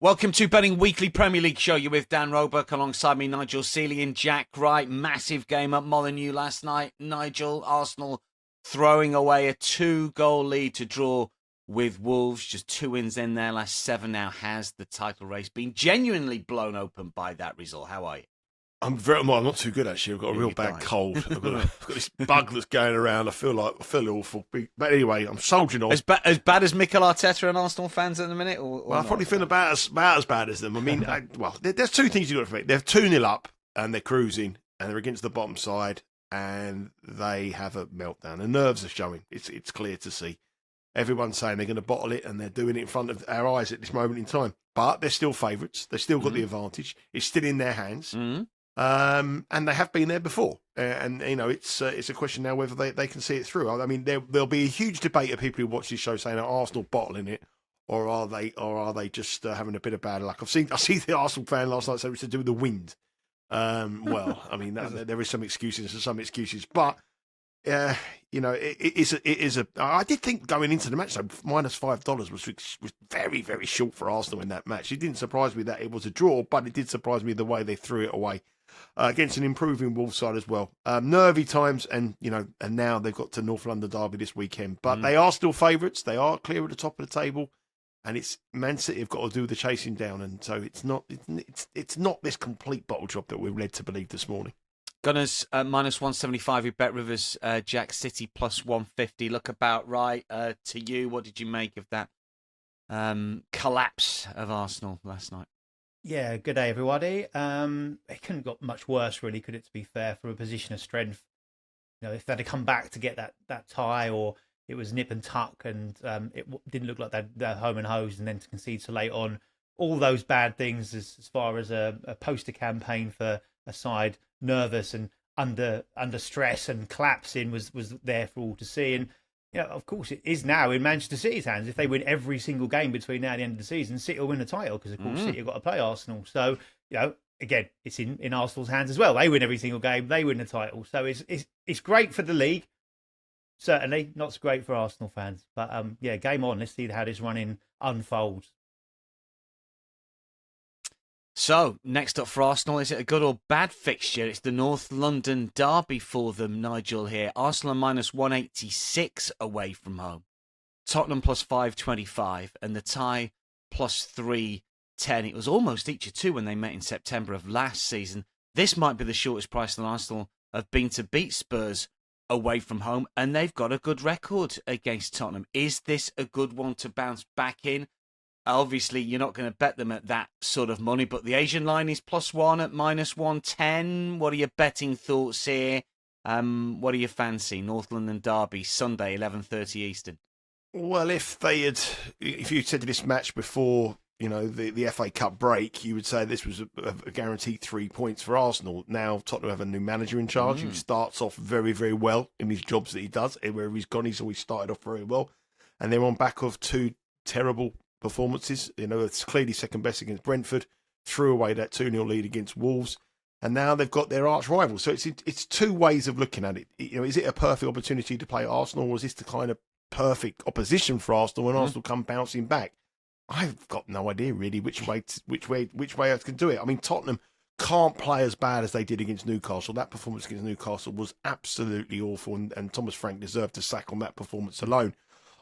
Welcome to Betting Weekly Premier League Show. You're with Dan Roebuck alongside me, Nigel Seeley and Jack Wright. Massive game at Molineux last night. Nigel, Arsenal throwing away a 2-goal lead to draw with Wolves. Just 2 wins in their last 7 now. Has the title race been genuinely blown open by that result? How are you? I'm not too good actually. I've got a real bad cold. I've got this bug that's going around. I feel awful. But anyway, I'm soldiering on. As bad as Mikel Arteta and Arsenal fans at the minute? Or I probably feel about as bad as them. I mean, there's 2 things you've got to make. They're 2-0 up and they're cruising and they're against the bottom side and they have a meltdown. The nerves are showing. It's clear to see. Everyone's saying they're going to bottle it and they're doing it in front of our eyes at this moment in time. But they're still favourites. They've still got the advantage. It's still in their hands. And they have been there before, and you know it's a question now whether they can see it through. I mean, there'll be a huge debate of people who watch this show saying, "Are Arsenal bottling it, or are they just having a bit of bad luck?" I see the Arsenal fan last night say it's to do with the wind. Well, I mean there is some excuses, but you know it is a. I did think going into the match, so -$5 was very, very short for Arsenal in that match. It didn't surprise me that it was a draw, but it did surprise me the way they threw it away. Against an improving Wolves side as well. Nervy times, and now they've got to North London derby this weekend. But they are still favourites. They are clear at the top of the table, and it's Man City have got to do the chasing down. And so it's not this complete bottle job that we're led to believe this morning. Gunners -175. You bet Rivers, Jack City +150. Look about right to you. What did you make of that collapse of Arsenal last night? Yeah, good day, everybody. It couldn't have got much worse, really, could it, to be fair, from a position of strength. You know, if they'd have come back to get that tie, or it was nip and tuck, and it didn't look like they're home and hosed, and then to concede so late on, all those bad things as far as a poster campaign for a side nervous and under stress and collapsing was there for all to see. And of course, it is now in Manchester City's hands. If they win every single game between now and the end of the season, City will win the title because, of course, City have got to play Arsenal. So, again, it's in Arsenal's hands as well. They win every single game, they win the title. So it's great for the league. Certainly not so great for Arsenal fans. But game on. Let's see how this running unfolds. So, next up for Arsenal, is it a good or bad fixture? It's the North London derby for them, Nigel, here. Arsenal -186 away from home. Tottenham +525 and the tie +310. It was almost each of 2 when they met in September of last season. This might be the shortest price that Arsenal have been to beat Spurs away from home, and they've got a good record against Tottenham. Is this a good one to bounce back in? Obviously, you're not going to bet them at that sort of money, but the Asian line is +1 at -110. What are your betting thoughts here? What do you fancy? North London derby, Sunday, 11:30 Eastern. Well, if you said this match before, the FA Cup break, you would say this was a guaranteed 3 points for Arsenal. Now Tottenham have a new manager in charge who starts off very, very well in his jobs that he does. Wherever he's gone, he's always started off very well, and they're on back of 2 terrible performances. It's clearly second best against Brentford, threw away that 2-0 lead against Wolves, and now they've got their arch rival. So it's 2 ways of looking at it. Is it a perfect opportunity to play Arsenal, or is this the kind of perfect opposition for Arsenal when Arsenal come bouncing back? I've got no idea really which way I can do it. I mean, Tottenham can't play as bad as they did against Newcastle. That performance against Newcastle was absolutely awful, and Thomas Frank deserved a sack on that performance alone.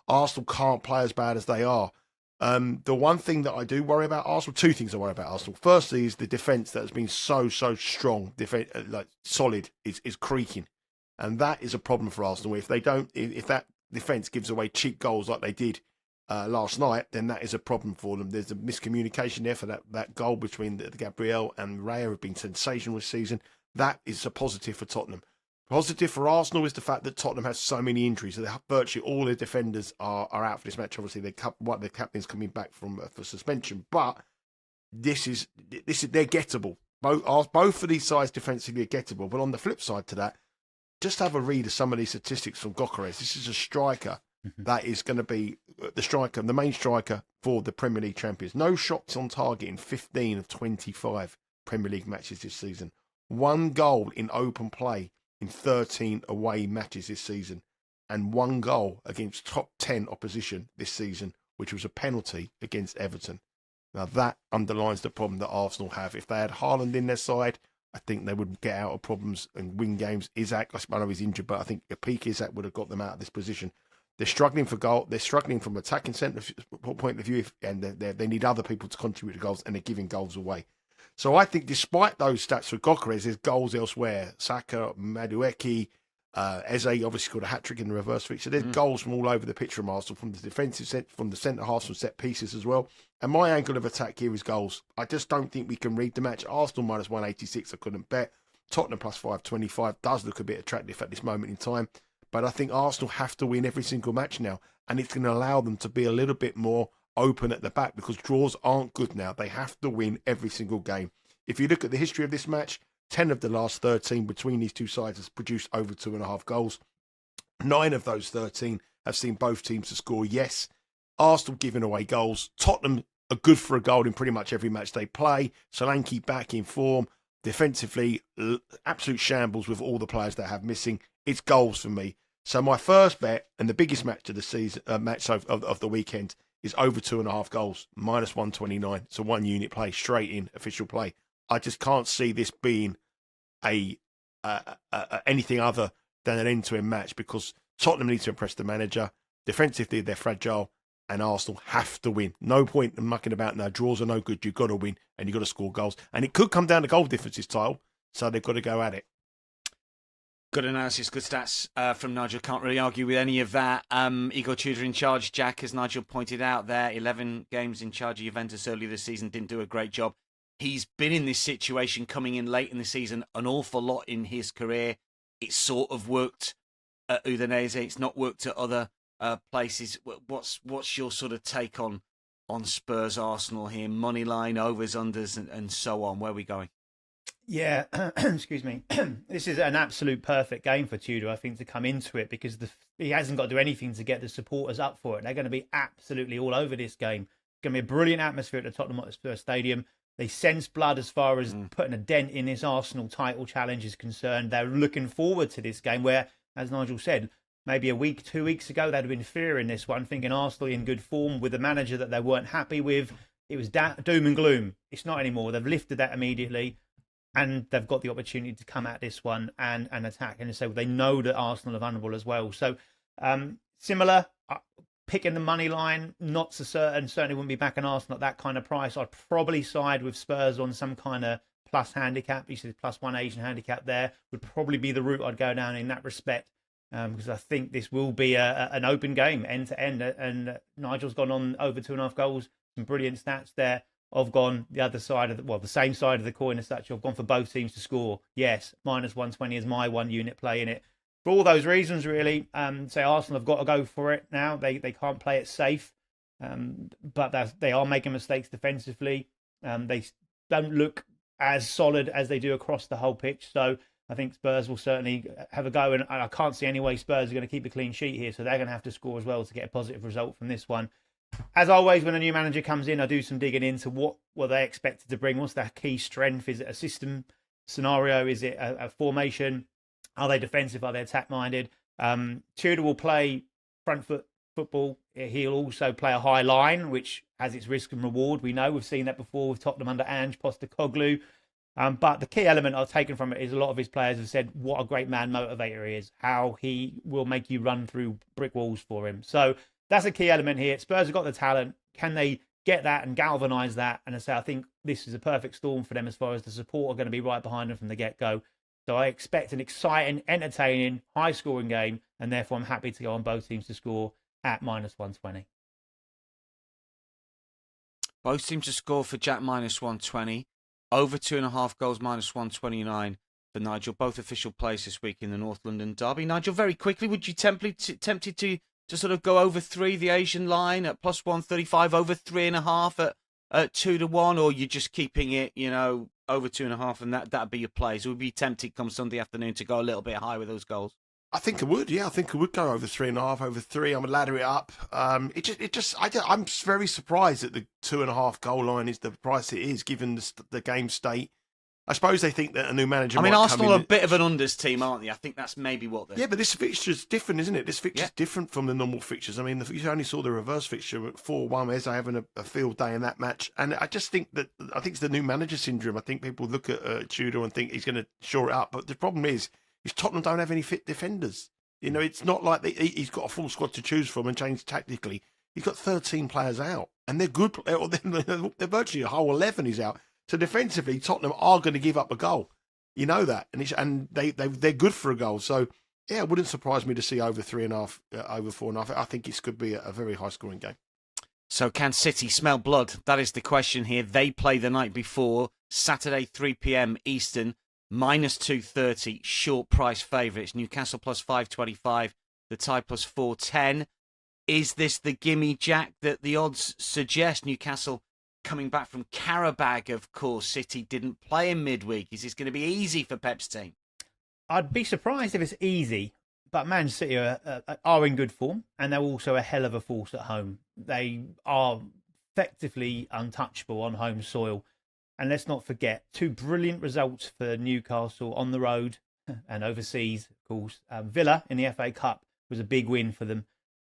Arsenal can't play as bad as they are. The one thing that I do worry about Arsenal, 2 things I worry about Arsenal. Firstly is the defence that has been so strong, solid, is creaking. And that is a problem for Arsenal. If that defence gives away cheap goals like they did last night, then that is a problem for them. There's a miscommunication there for that goal between the Gabriel and Raya have been sensational this season. That is a positive for Tottenham. Positive for Arsenal is the fact that Tottenham has so many injuries. So virtually all their defenders are out for this match. Obviously, their captain's coming back for suspension, but this is they're gettable. Both of these sides defensively are gettable. But on the flip side to that, just have a read of some of these statistics from Gyökeres. This is a striker that is going to be the main striker for the Premier League champions. No shots on target in 15 of 25 Premier League matches this season. 1 goal in open play in 13 away matches this season, and 1 goal against top 10 opposition this season, which was a penalty against Everton. Now that underlines the problem that Arsenal have. If they had Haaland in their side, I think they would get out of problems and win games. Isak, I know he's injured, but I think a peak Isak would have got them out of this position. They're struggling for goal. They're struggling from attacking centre point of view, and they need other people to contribute to goals, and they're giving goals away. So I think despite those stats for Gyökeres, there's goals elsewhere. Saka, Madueke, Eze obviously scored a hat-trick in the reverse fixture. There's goals from all over the pitch from Arsenal, from the defensive set, from the centre half, from set pieces as well. And my angle of attack here is goals. I just don't think we can read the match. Arsenal minus 186, I couldn't bet. Tottenham plus 525 does look a bit attractive at this moment in time. But I think Arsenal have to win every single match now. And it's going to allow them to be a little bit more open at the back because draws aren't good now. They have to win every single game. If you look at the history of this match, 10 of the last 13 between these two sides has produced over 2.5 goals. 9 of those 13 have seen both teams to score. Yes, Arsenal giving away goals. Tottenham are good for a goal in pretty much every match they play. Solanke back in form. Defensively, absolute shambles with all the players they have missing. It's goals for me. So my first bet and the biggest match of the season, match of the weekend, is over 2.5 goals, minus 129. It's a 1 unit play, straight in official play. I just can't see this being anything other than an end-to-end match because Tottenham needs to impress the manager. Defensively, they're fragile, and Arsenal have to win. No point in mucking about now. Draws are no good. You've got to win, and you've got to score goals. And it could come down to goal differences, Tile, so they've got to go at it. Good analysis, good stats from Nigel. Can't really argue with any of that. Igor Tudor in charge, Jack, as Nigel pointed out there, 11 games in charge of Juventus earlier this season, didn't do a great job. He's been in this situation coming in late in the season an awful lot in his career. It sort of worked at Udinese. It's not worked at other places. What's your sort of take on Spurs Arsenal here? Money line, overs, unders, and so on. Where are we going? Yeah, excuse me. This is an absolute perfect game for Tudor, I think, to come into it because he hasn't got to do anything to get the supporters up for it. They're going to be absolutely all over this game. It's going to be a brilliant atmosphere at the Tottenham-Hotspur Stadium. They sense blood as far as putting a dent in this Arsenal title challenge is concerned. They're looking forward to this game where, as Nigel said, maybe a week, 2 weeks ago, they'd have been fearing this one, thinking Arsenal in good form with a manager that they weren't happy with. It was doom and gloom. It's not anymore. They've lifted that immediately. And they've got the opportunity to come at this one and attack. And so they know that Arsenal are vulnerable as well. So similar, picking the money line, not so certain. Certainly wouldn't be backing Arsenal at that kind of price. I'd probably side with Spurs on some kind of plus handicap. You said plus 1 Asian handicap there. Would probably be the route I'd go down in that respect. Because I think this will be an open game, end to end. And Nigel's gone on over 2.5 goals. Some brilliant stats there. I've gone the other side of the same side of the coin as such. I've gone for both teams to score. Yes, minus 120 is my 1 unit play in it. For all those reasons, really, say Arsenal have got to go for it now. They can't play it safe, but they are making mistakes defensively. They don't look as solid as they do across the whole pitch. So I think Spurs will certainly have a go, and I can't see any way Spurs are going to keep a clean sheet here. So they're going to have to score as well to get a positive result from this one. As always, when a new manager comes in, I do some digging into what were they expected to bring. What's their key strength? Is it a system scenario? Is it a formation? Are they defensive? Are they attack-minded? Tudor will play front foot football. He'll also play a high line, which has its risk and reward. We know we've seen that before with Tottenham under Ange Postecoglou. But the key element I've taken from it is a lot of his players have said what a great man motivator he is, how he will make you run through brick walls for him. So that's a key element here. Spurs have got the talent. Can they get that and galvanise that? And I think this is a perfect storm for them as far as the support are going to be right behind them from the get-go. So I expect an exciting, entertaining, high-scoring game, and therefore I'm happy to go on both teams to score at minus 120. Both teams to score for Jack minus 120. Over 2.5 goals minus 129 for Nigel. Both official plays this week in the North London derby. Nigel, very quickly, would you tempted to sort of go over 3, the Asian line at plus 135, over 3.5 at 2-1, or you're just keeping it, over 2.5, and that'd be your plays? Would be tempted come Sunday afternoon to go a little bit high with those goals? I think I would. Yeah, I think I would go over 3.5, over 3. I'm gonna ladder it up. I'm very surprised that the 2.5 goal line is the price it is, given the game state. I suppose they think that a new manager. I mean, might Arsenal come are in a bit of an unders team, aren't they? I think that's maybe what they're. Yeah, but this fixture's different, isn't it? This fixture's different from the normal fixtures. I mean, you only saw the reverse fixture at 4-1. Eze having a field day in that match, and I just think it's the new manager syndrome. I think people look at Tudor and think he's going to shore it up, but the problem is Tottenham don't have any fit defenders. You know, it's not like he's got a full squad to choose from and change tactically. He's got 13 players out, and they're good. They're virtually a whole 11 is out. So defensively, Tottenham are going to give up a goal. You know that, and they're good for a goal. So yeah, it wouldn't surprise me to see over 3.5, over 4.5. I think it could be a very high scoring game. So can City smell blood? That is the question here. They play the night before, Saturday 3 p.m. Eastern, -230, short price favourites. Newcastle plus 525, the tie plus 410. Is this the gimme, Jack, that the odds suggest? Newcastle coming back from Qarabag, of course. City didn't play in midweek. Is this going to be easy for Pep's team? I'd be surprised if it's easy, but Man City are in good form, and they're also a hell of a force at home. They are effectively untouchable on home soil. And let's not forget, 2 brilliant results for Newcastle on the road and overseas, of course. Villa in the FA Cup was a big win for them.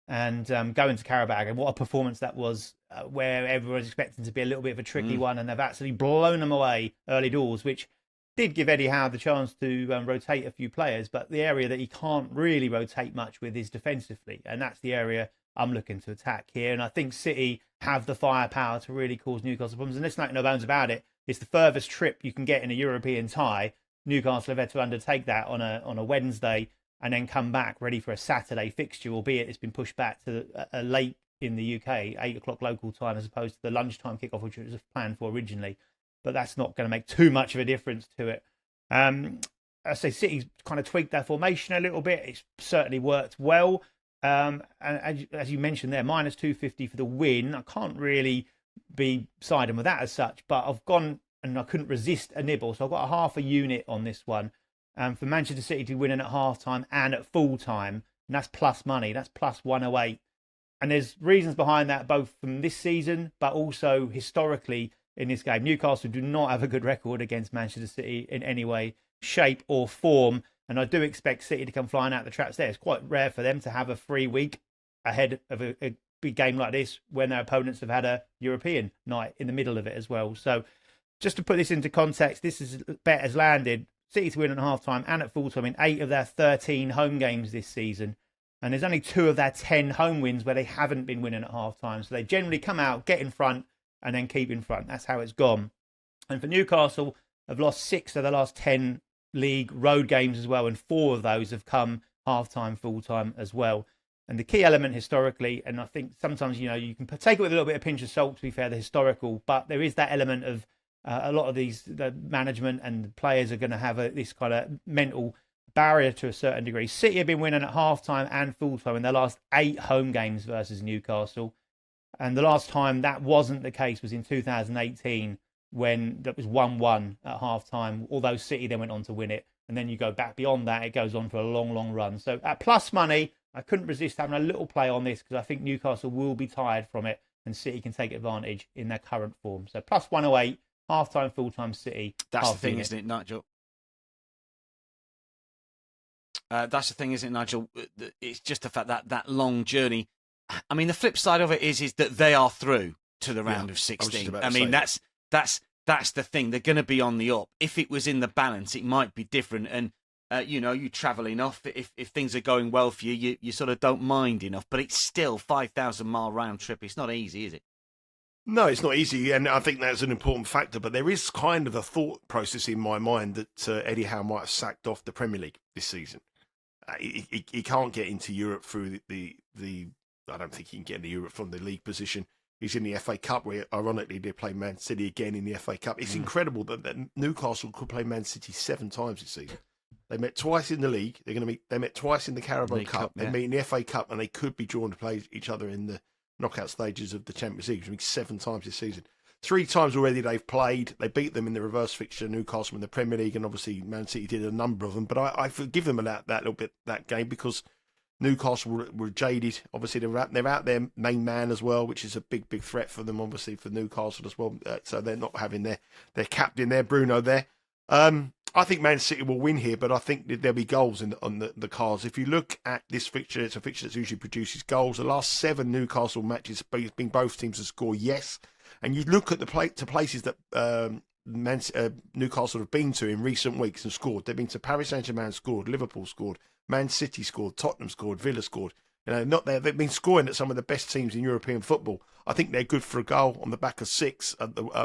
And going to Qarabag, and what a performance that was, where everyone was expecting to be a little bit of a tricky one, and they've actually blown them away early doors, which did give Eddie Howe the chance to rotate a few players. But the area that he can't really rotate much with is defensively. And that's the area I'm looking to attack here. And I think City have the firepower to really cause Newcastle problems. And let's make no bones about it. It's the furthest trip you can get in a European tie. Newcastle have had to undertake that on a Wednesday and then come back ready for a Saturday fixture, albeit it's been pushed back to a late in the UK, 8 o'clock local time, as opposed to the lunchtime kickoff, which was planned for originally. But that's not going to make too much of a difference to it. I say City's kind of tweaked their formation a little bit. It's certainly worked well. And as you mentioned there, -250 for the win. I can't really be siding with that as such, but I've gone and I couldn't resist a nibble. So I've got a half a unit on this one. For Manchester City to win in at half time and at full time, and that's plus money. That's plus 108. And there's reasons behind that, both from this season, but also historically in this game. Newcastle do not have a good record against Manchester City in any way, shape or form. And I do expect City to come flying out the traps there. It's quite rare for them to have a free week ahead of a big game like this when their opponents have had a European night in the middle of it as well. So just to put this into context, bet has landed City to win at half-time and at full-time in 8 of their 13 home games this season. And there's only 2 of their 10 home wins where they haven't been winning at half-time. So they generally come out, get in front, and then keep in front. That's how it's gone. And for Newcastle, have lost 6 of the last 10 league road games as well. And 4 of those have come half-time, full-time as well. And the key element historically, and I think sometimes, you can take it with a little bit of pinch of salt, to be fair, the historical, but there is that element of a lot of the management and the players are going to have this kind of mental barrier to a certain degree. City have been winning at half-time and full-time in their last 8 home games versus Newcastle. And the last time that wasn't the case was in 2018 when that was 1-1 at half-time, although City then went on to win it. And then you go back beyond that, it goes on for a long, long run. So at plus money, I couldn't resist having a little play on this because I think Newcastle will be tired from it and City can take advantage in their current form. So plus 108, half-time, full-time City. That's the thing, isn't it, Nigel? That's the thing, isn't it, Nigel? It's just the fact that long journey. I mean, the flip side of it is that they are through to the round of 16. I mean, that's the thing. They're going to be on the up. If it was in the balance, it might be different. And you travel enough. If things are going well for you, you sort of don't mind enough. But it's still 5,000-mile round trip. It's not easy, is it? No, it's not easy, and I think that's an important factor. But there is kind of a thought process in my mind that Eddie Howe might have sacked off the Premier League this season. He can't get into Europe through the. I don't think he can get into Europe from the league position. He's in the FA Cup, where ironically they play Man City again in the FA Cup. It's incredible that Newcastle could play Man City 7 times this season. They met twice in the league. They met twice in the Carabao Cup. They meet in the FA Cup, and they could be drawn to play each other in the knockout stages of the Champions League. I mean, 7 times this season. 3 times already they've played. They beat them in the reverse fixture, Newcastle in the Premier League, and obviously Man City did a number of them. But I forgive them that little bit, that game, because Newcastle were jaded. Obviously, they're out their main man as well, which is a big threat for them, obviously, for Newcastle as well. So they're not having their captain there, Bruno, there. I think Man City will win here, but I think that there'll be goals on the cards. If you look at this fixture, it's a fixture that usually produces goals. The last 7 Newcastle matches have been both teams to score yes. And you look at the places that Newcastle have been to in recent weeks and scored. They've been to Paris Saint-Germain, scored, Liverpool scored, Man City scored, Tottenham scored, Villa scored. Not there. They've been scoring at some of the best teams in European football. I think they're good for a goal on the back of 6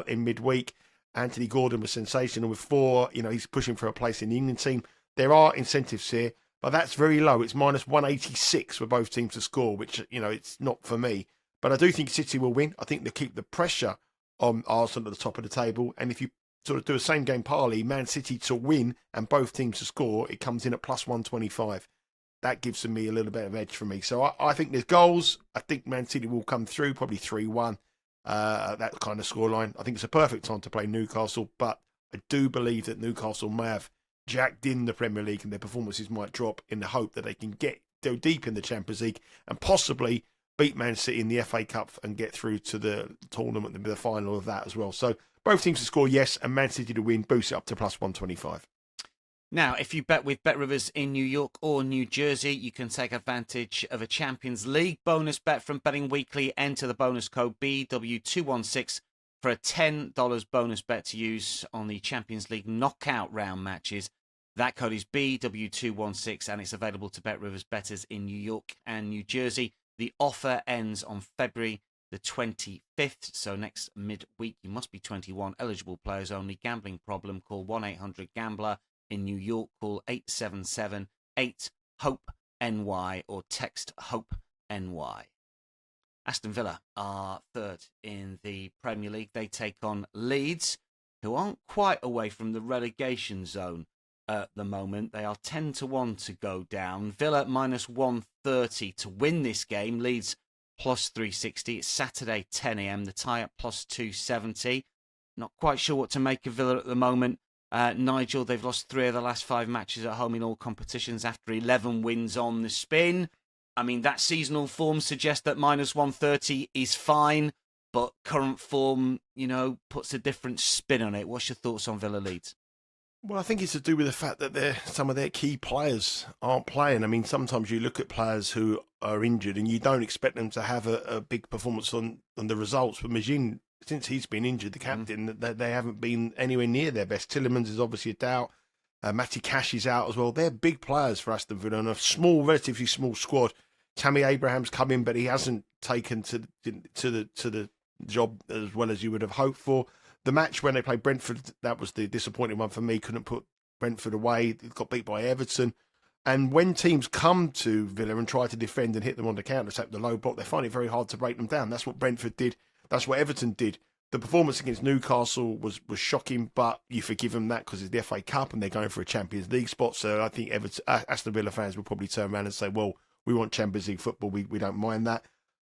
in midweek. Anthony Gordon was sensational with 4. He's pushing for a place in the England team. There are incentives here, but that's very low. It's minus 186 for both teams to score, which, it's not for me. But I do think City will win. I think they'll keep the pressure on Arsenal at the top of the table. And if you sort of do a same game parlay, Man City to win and both teams to score, it comes in at plus 125. That gives me a little bit of edge for me. So I think there's goals. I think Man City will come through, probably 3-1. That kind of scoreline. I think it's a perfect time to play Newcastle, but I do believe that Newcastle may have jacked in the Premier League and their performances might drop in the hope that they can go deep in the Champions League and possibly beat Man City in the FA Cup and get through to the tournament and the final of that as well. So both teams to score yes and Man City to win boosts it up to plus 125. Now, if you bet with BetRivers in New York or New Jersey, you can take advantage of a Champions League bonus bet from Betting Weekly. Enter the bonus code BW216 for a $10 bonus bet to use on the Champions League knockout round matches. That code is BW216 and it's available to BetRivers bettors in New York and New Jersey. The offer ends on February the 25th, so next midweek. You must be 21. Eligible players only. Gambling problem, call 1-800-GAMBLER. In New York, call 877-8-HOPE-NY or text HOPE-NY. Aston Villa are third in the Premier League. They take on Leeds, who aren't quite away from the relegation zone at the moment. They are 10-1 to go down. Villa minus 130 to win this game. Leeds plus 360. It's Saturday, 10 a.m. The tie at plus 270. Not quite sure what to make of Villa at the moment. Nigel, they've lost 3 of the last 5 matches at home in all competitions after 11 wins on the spin. I mean, that seasonal form suggests that minus 130 is fine, but current form, puts a different spin on it. What's your thoughts on Villa Leeds? Well, I think it's to do with the fact that some of their key players aren't playing. I mean, sometimes you look at players who are injured and you don't expect them to have a big performance on the results. But Majin, since he's been injured, the captain, they haven't been anywhere near their best. Tillemans is obviously a doubt. Matty Cash is out as well. They're big players for Aston Villa and a relatively small squad. Tammy Abraham's come in, but he hasn't taken to the job as well as you would have hoped for. The match when they played Brentford, that was the disappointing one for me. Couldn't put Brentford away. Got beat by Everton. And when teams come to Villa and try to defend and hit them on the counter-attack, the low block, they find it very hard to break them down. That's what Brentford did. That's what Everton did. The performance against Newcastle was shocking, but you forgive them that because it's the FA Cup and they're going for a Champions League spot. So I think Aston Villa fans will probably turn around and say, well, we want Champions League football. We don't mind that.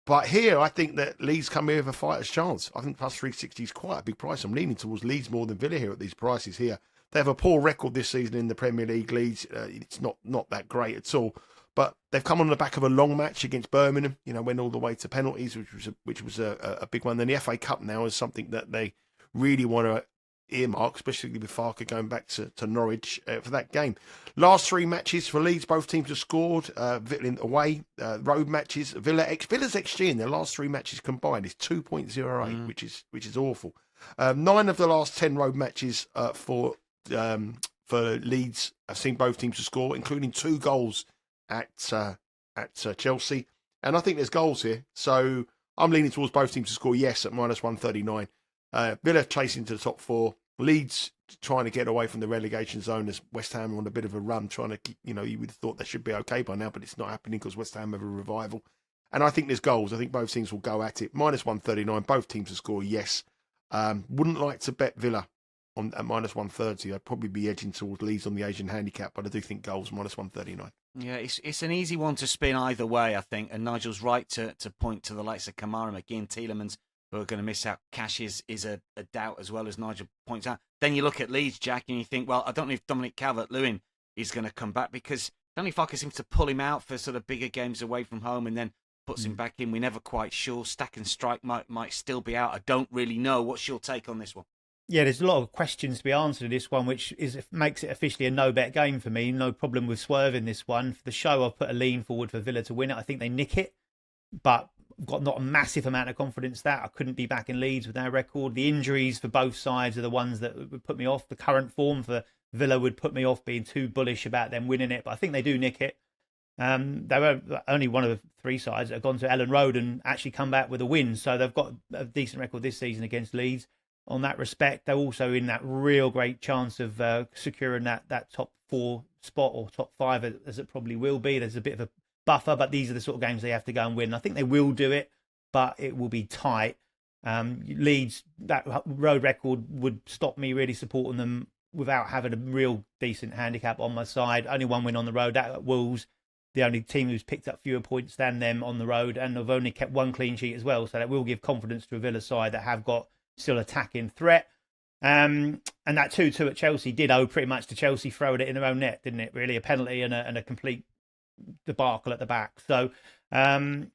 But here, I think that Leeds come here with a fighter's chance. I think plus 360 is quite a big price. I'm leaning towards Leeds more than Villa here at these prices here. They have a poor record this season in the Premier League. Leeds, it's not that great at all. But they've come on the back of a long match against Birmingham, went all the way to penalties, which was a big one. Then the FA Cup now is something that they really want to earmark, especially with Farker going back to Norwich for that game. Last 3 matches for Leeds, both teams have scored. Villa away, road matches. Villa's XG in their last 3 matches combined is 2.08, which is awful. 9 of the last 10 road matches for Leeds have seen both teams to score, including 2 goals at Chelsea. And I think there's goals here. So I'm leaning towards both teams to score yes at minus 139. Villa chasing to the top 4. Leeds trying to get away from the relegation zone as West Ham on a bit of a run, trying to keep, you would have thought they should be okay by now, but it's not happening because West Ham have a revival. And I think there's goals. I think both teams will go at it. Minus 139, both teams to score yes. Wouldn't like to bet Villa at minus 130. I'd probably be edging towards Leeds on the Asian handicap, but I do think goals minus 139. Yeah, it's an easy one to spin either way, I think. And Nigel's right to point to the likes of Kamara, McGinn, Tielemans, who are going to miss out. Cash is a doubt as well, as Nigel points out. Then you look at Leeds, Jack, and you think, well, I don't know if Dominic Calvert-Lewin is going to come back because Danny Farker seems to pull him out for sort of bigger games away from home and then puts him back in. We're never quite sure. Stack and Strike might still be out. I don't really know. What's your take on this one? Yeah, there's a lot of questions to be answered in this one, which makes it officially a no-bet game for me. No problem with swerving this one. For the show, I've put a lean forward for Villa to win it. I think they nick it, but I've got not a massive amount of confidence that I couldn't be back in Leeds with their record. The injuries for both sides are the ones that would put me off. The current form for Villa would put me off being too bullish about them winning it, but I think they do nick it. They were only one of the three sides that have gone to Ellen Road and actually come back with a win, so they've got a decent record this season against Leeds. On that respect, they're also in that real great chance of securing that top 4 spot, or top 5 as it probably will be. There's a bit of a buffer, but these are the sort of games they have to go and win. I think they will do it, but it will be tight. Leeds, that road record would stop me really supporting them without having a real decent handicap on my side. Only one win on the road, that at Wolves, the only team who's picked up fewer points than them on the road, and have only kept 1 clean sheet as well, so that will give confidence to a Villa side that have got still attacking threat. And that 2-2 at Chelsea did owe pretty much to Chelsea throwing it in their own net, didn't it? Really, a penalty and a complete debacle at the back. So a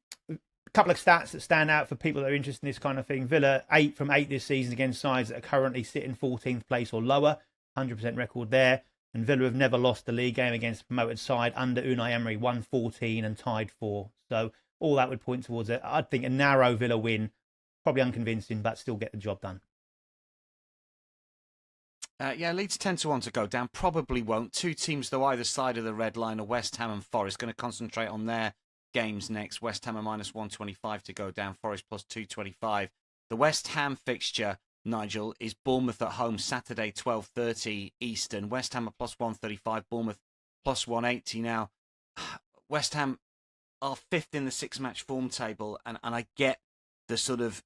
couple of stats that stand out for people that are interested in this kind of thing. Villa 8 from 8 this season against sides that are currently sitting 14th place or lower, 100% record there. And Villa have never lost the league game against a promoted side under Unai Emery, won 14 and tied 4. So all that would point towards it. I'd think a narrow Villa win, probably unconvincing, but still get the job done. Leeds 10-1 to go down. Probably won't. 2 teams, though, either side of the red line are West Ham and Forest. Going to concentrate on their games next. West Ham are -125 to go down. Forest +225. The West Ham fixture, Nigel, is Bournemouth at home Saturday 12:30 Eastern. West Ham are +135. Bournemouth +180. Now, West Ham are 5th in the 6-match form table, and I get the sort of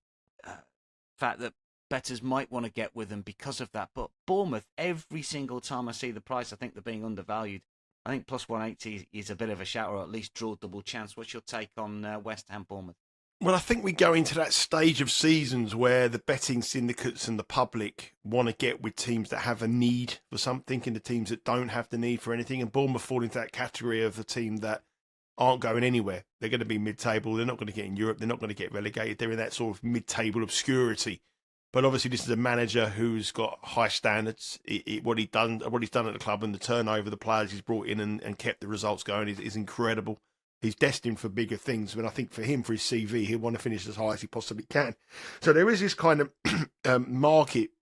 fact that bettors might want to get with them because of that. But Bournemouth, every single time I see the price, I think they're being undervalued. I think +180 is a bit of a shout, or at least draw double chance. What's your take on West Ham Bournemouth? Well, I think we go into that stage of seasons where the betting syndicates and the public want to get with teams that have a need for something and the teams that don't have the need for anything. And Bournemouth fall into that category of the team that aren't going anywhere. They're going to be mid-table. They're not going to get in Europe. They're not going to get relegated. They're in that sort of mid-table obscurity. But obviously, this is a manager who's got high standards. What he's done at the club, and the turnover, the players he's brought in and kept the results going is incredible. He's destined for bigger things. But I think for him, for his CV, he'll want to finish as high as he possibly can. So there is this kind of market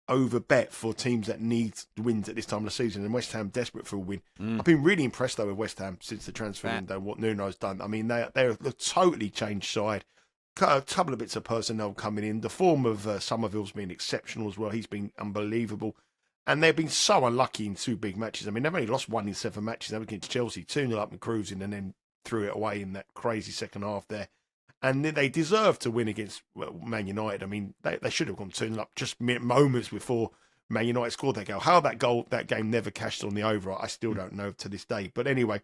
over bet for teams that need wins at this time of the season, and West Ham desperate for a win. I've been really impressed though with West Ham since the transfer window, what Nuno's done. I mean, they're a totally changed side. A couple of bits of personnel coming in. The form of Somerville's been exceptional as well. He's been unbelievable. And they've been so unlucky in 2 big matches. I mean, they've only lost 1 in 7 matches. They were against Chelsea, 2-0 up and cruising, and then threw it away in that crazy second half there. And they deserve to win against Man United. I mean, they should have gone 2-0 up just moments before Man United scored that goal. How that game never cashed on the over, I still don't know to this day. But anyway,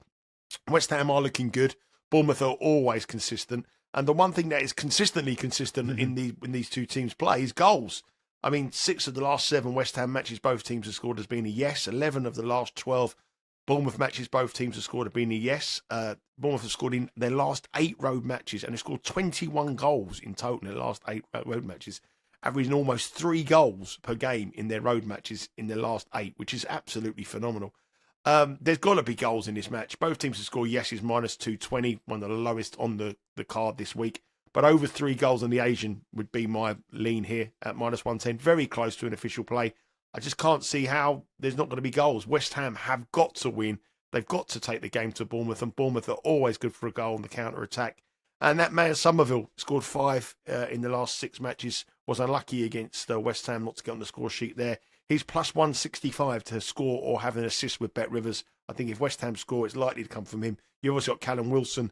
West Ham are looking good. Bournemouth are always consistent. And the one thing that is consistently consistent in these 2 teams' play is goals. I mean, 6 of the last 7 West Ham matches both teams have scored has been a yes. 11 of the last 12 Bournemouth matches both teams have scored have been a yes. Bournemouth have scored in their last 8 road matches, and they've scored 21 goals in total in the last 8 road matches, averaging almost 3 goals per game in their road matches in their last 8, which is absolutely phenomenal. There's got to be goals in this match. Both teams have scored yeses, -220, one of the lowest on the card this week. But over 3 goals on the Asian would be my lean here at -110. Very close to an official play. I just can't see how there's not going to be goals. West Ham have got to win. They've got to take the game to Bournemouth, and Bournemouth are always good for a goal on the counter-attack. And that man Somerville scored 5 in the last 6 matches, was unlucky against West Ham not to get on the score sheet there. He's +165 to score or have an assist with Bet Rivers. I think if West Ham score, it's likely to come from him. You've also got Callum Wilson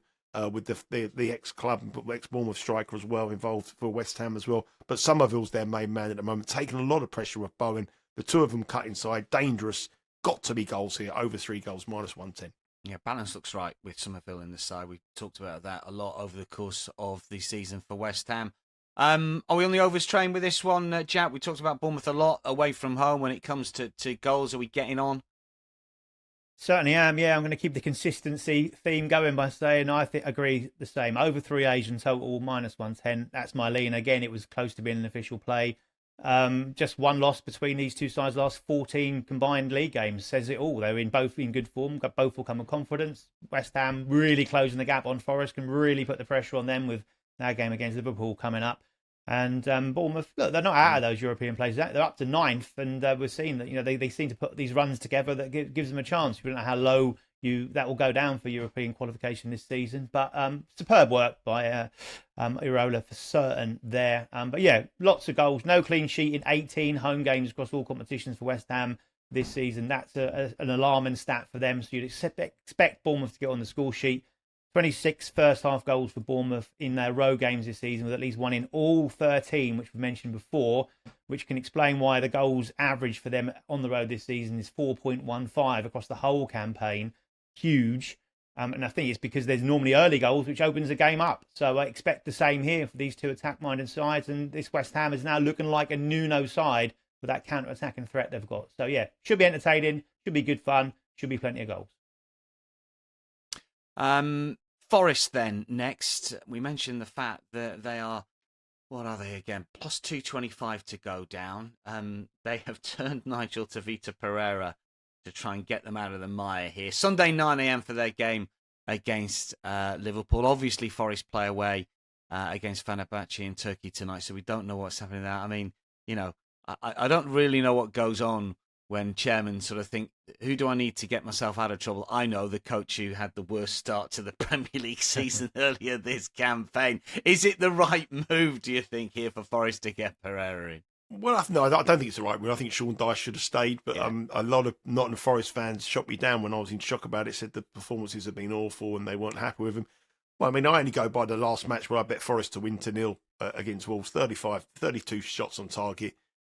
with the ex-club, ex-Bournemouth striker as well, involved for West Ham as well. But Somerville's their main man at the moment, taking a lot of pressure off Bowen. The 2 of them cut inside, dangerous. Got to be goals here, over 3 goals, -110. Yeah, balance looks right with Somerville in the side. We talked about that a lot over the course of the season for West Ham. Are we on the overs train with this one, Jack? We talked about Bournemouth a lot away from home when it comes to goals. Are we getting on? Certainly am, yeah. I'm going to keep the consistency theme going by saying I agree the same. Over 3 Asian total, -110. That's my lean. Again, it was close to being an official play. Just one loss between these two sides last 14 combined league games says it all. They're both in good form, got both will come with confidence. West Ham really closing the gap on Forest, can really put the pressure on them with their game against Liverpool coming up. And Bournemouth, look, they're not out of those European places. They're up to ninth, and we're seeing that they seem to put these runs together that gives them a chance. We don't know how low that will go down for European qualification this season, but superb work by Irola for certain there. But yeah, lots of goals, no clean sheet in 18 home games across all competitions for West Ham this season. That's an alarming stat for them. So you'd expect Bournemouth to get on the score sheet. 26 first half goals for Bournemouth in their row games this season, with at least one in all 13, which we mentioned before, which can explain why the goals average for them on the road this season is 4.15 across the whole campaign. Huge. And I think it's because there's normally early goals, which opens the game up. So I expect the same here for these two attack-minded sides. And this West Ham is now looking like a Nuno side with that counter-attacking threat they've got. So yeah, should be entertaining, should be good fun, should be plenty of goals. Forest then next. We mentioned the fact that they are, what are they again? Plus 225 to go down. They have turned Nigel to Vita Pereira to try and get them out of the mire here. Sunday 9 a.m. for their game against Liverpool. Obviously, Forest play away against Fenerbahce in Turkey tonight, so we don't know what's happening there. I mean, I don't really know what goes on when chairmen sort of think, who do I need to get myself out of trouble? I know the coach who had the worst start to the Premier League season earlier this campaign. Is it the right move, do you think, here for Forest to get Pereira in? Well, no, I don't think it's the right move. I think Sean Dyche should have stayed, but a lot of Nottingham Forest fans shot me down when I was in shock about it, said the performances have been awful and they weren't happy with him. Well, I mean, I only go by the last match where I bet Forest to win 2-0 against Wolves, 32 shots on target.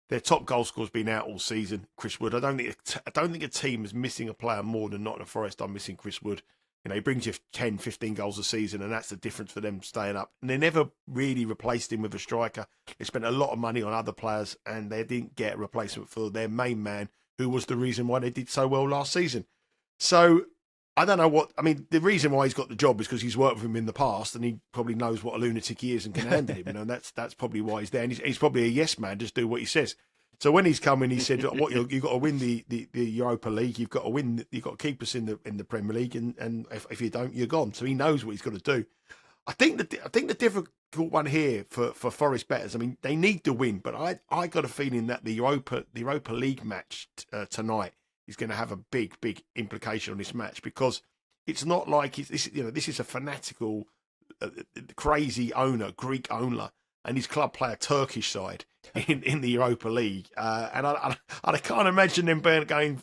Their top goal scorer's been out all season, Chris Wood. I don't think a team is missing a player more than Nottingham Forest are missing Chris Wood. He brings you 10, 15 goals a season, and that's the difference for them staying up. And they never really replaced him with a striker. They spent a lot of money on other players, and they didn't get a replacement for their main man, who was the reason why they did so well last season. So I don't know the reason why he's got the job is because he's worked with him in the past, and he probably knows what a lunatic he is and can handle him. And that's probably why he's there. And he's probably a yes man, just do what he says. So when he's coming, he said, "What you've got to win the Europa League. You've got to win. You've got to keep us in the Premier League, and if you don't, you're gone." So he knows what he's got to do. I think the difficult one here for Forest bettors. I mean, they need to win, but I got a feeling that the Europa League match tonight is going to have a big implication on this match, because it's not like this is a fanatical, crazy owner, Greek owner, and his club play a Turkish side in the Europa League. And I can't imagine them going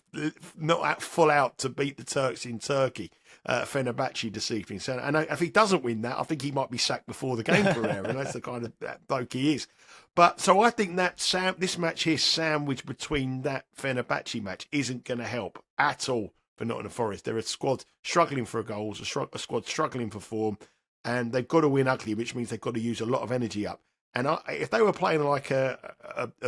not full out to beat the Turks in Turkey, Fenerbahce this evening. So, and if he doesn't win that, I think he might be sacked before the game, Pereira, and that's the kind of bloke he is. But so I think that this match here, sandwiched between that Fenerbahce match, isn't going to help at all for Nottingham Forest. They're a squad struggling for goals, a squad struggling for form, and they've got to win ugly, which means they've got to use a lot of energy up. And if they were playing like a